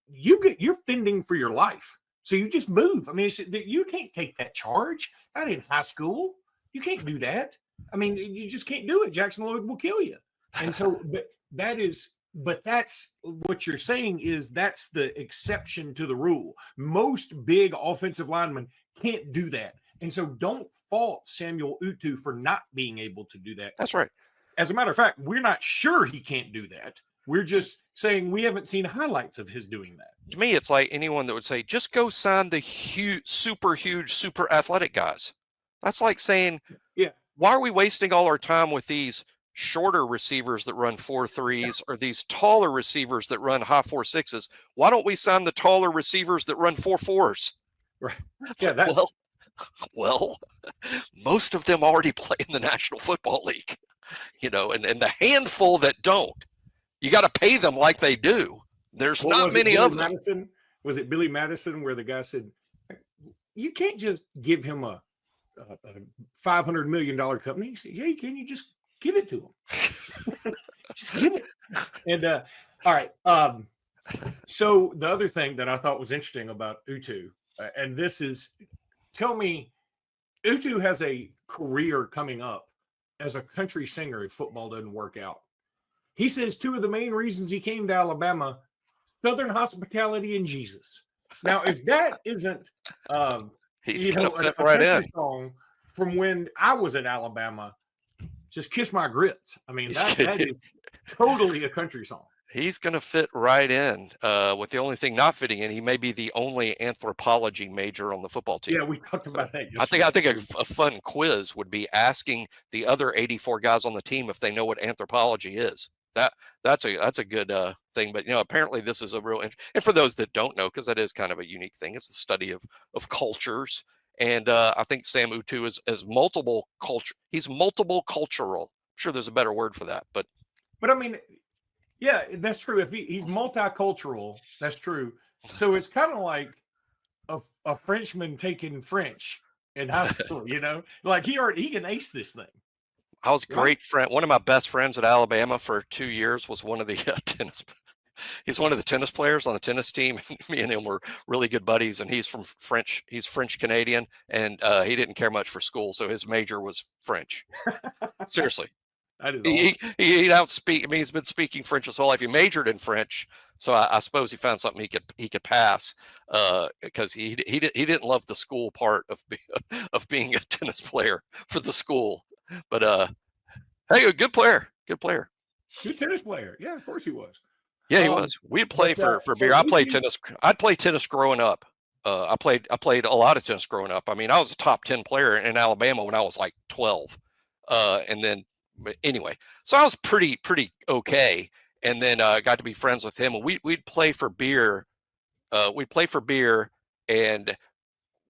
you're fending for your life. So you just move. I mean, you can't take that charge. Not in high school. You can't do that. I mean, you just can't do it. Jackson Lloyd will kill you. And so, but that's what you're saying is that's the exception to the rule. Most big offensive linemen can't do that. And so don't fault Samuel Utu for not being able to do that. That's right. As a matter of fact, we're not sure he can't do that. We're just saying we haven't seen highlights of his doing that. To me, it's like anyone that would say, just go sign the super huge, super athletic guys. That's like saying, yeah, why are we wasting all our time with these shorter receivers that run 4.3s or these taller receivers that run high 4.6s? Why don't we sign the taller receivers that run 4.4s? Right. Yeah. Well, most of them already play in the National Football League, and the handful that don't, you got to pay them like they do. There's not many of them. Was it Billy Madison where the guy said, you can't just give him a $500 million company? He said, yeah, can you just give it to him? Just give it. And all right. So the other thing that I thought was interesting about Utu, and this is, tell me, Utu has a career coming up as a country singer if football doesn't work out. He says 2 of the main reasons he came to Alabama, Southern hospitality and Jesus. Now, if that isn't he's going to fit right in. Song from when I was at Alabama, just kiss my grits. I mean, that is totally a country song. He's going to fit right in with the only thing not fitting in. He may be the only anthropology major on the football team. Yeah, we talked about that. I think a fun quiz would be asking the other 84 guys on the team if they know what anthropology is. That's a good thing. But apparently this is a real and for those that don't know, because that is kind of a unique thing. It's the study of cultures. And I think Sam Utu is multiple culture. He's multiple cultural. I'm sure there's a better word for that, but I mean, yeah, that's true. If he's multicultural, that's true. So it's kind of like a Frenchman taking French in high school, like he can ace this thing. I was a great friend. One of my best friends at Alabama for 2 years was one of the tennis. He's one of the tennis players on the tennis team. Me and him were really good buddies, and he's French Canadian, and he didn't care much for school, so his major was French. Seriously. He'd outspeak. I mean, he's been speaking French his whole life. He majored in French, so I suppose he found something he could pass because he didn't love the school part of being a tennis player for the school. But hey, good player, good tennis player. Yeah, of course he was. Yeah, he was. We'd play for beer. I played tennis. I'd play tennis growing up. I played a lot of tennis growing up. I mean, I was a top 10 player in Alabama when I was like 12. And then anyway, so I was pretty okay. And then got to be friends with him. And we'd play for beer. We'd play for beer, and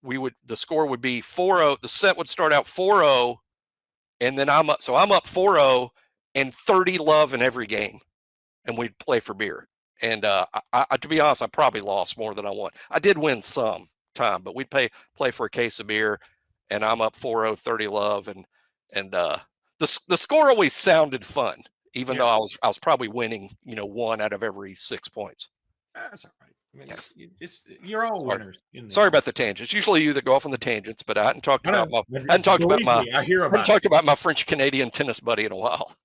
the score would be 4-0. The set would start out 4-0. And then I'm up 4-0 and 30 love in every game. And we'd play for beer. And I to be honest, I probably lost more than I won. I did win some time, but we'd play for a case of beer, and I'm up 4-0, 30 love. And the score always sounded fun. even though I was probably winning, 1 out of every 6 points. That's all right. I mean, you're all winners. Sorry about the tangents. Usually you that go off on the tangents, but I hadn't talked about my I hear talked about my French Canadian tennis buddy in a while.